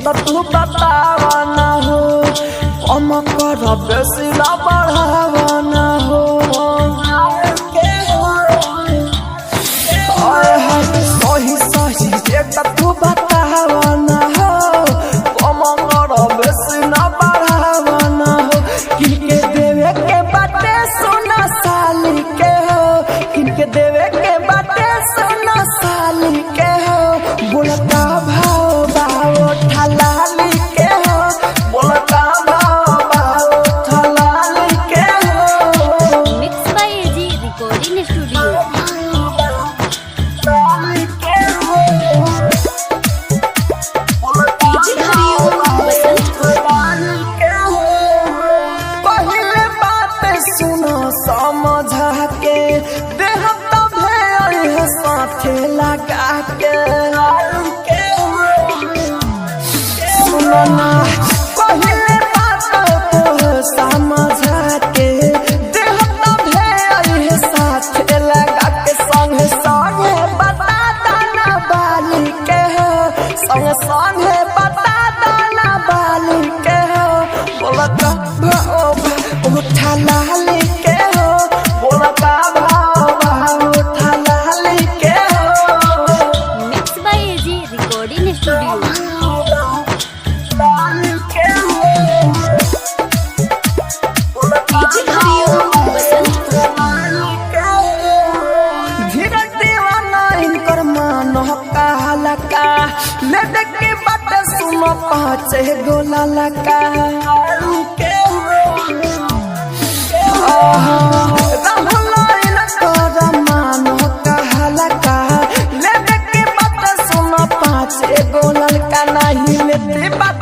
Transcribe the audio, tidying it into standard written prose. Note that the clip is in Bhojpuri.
तो तू बतावा ना हो, कम कर बेसी ना बढ़ावा ना हो। सही सही एक तू बतावा ना हो, कम कर बेसी ना बढ़ावा ना हो। किनके देवे के बाटे सोना साली के हो, किनके देवे के बाटे सोना साली के हो। बोलता भाव भाव ठलाली के हो, बोलता भाव भाव ठलाली के हो। Mix by AG recording studio. समझा के देह तभे साथे लगा के सुनना पहले बात तो समझा के देह तभे साथे लगा के संगे संगे बता दाना बाली के हो, संगे संगे बता दाना बाली के हो। बोलता उठा लाली के हो, बोलता भाव उठा लाली के हो। Mix by AG recording studio. Dheeraj Deewana इनकर मान कहला का, ले देख के बात सुनो पाँच गोला लका। नहीं लेते बात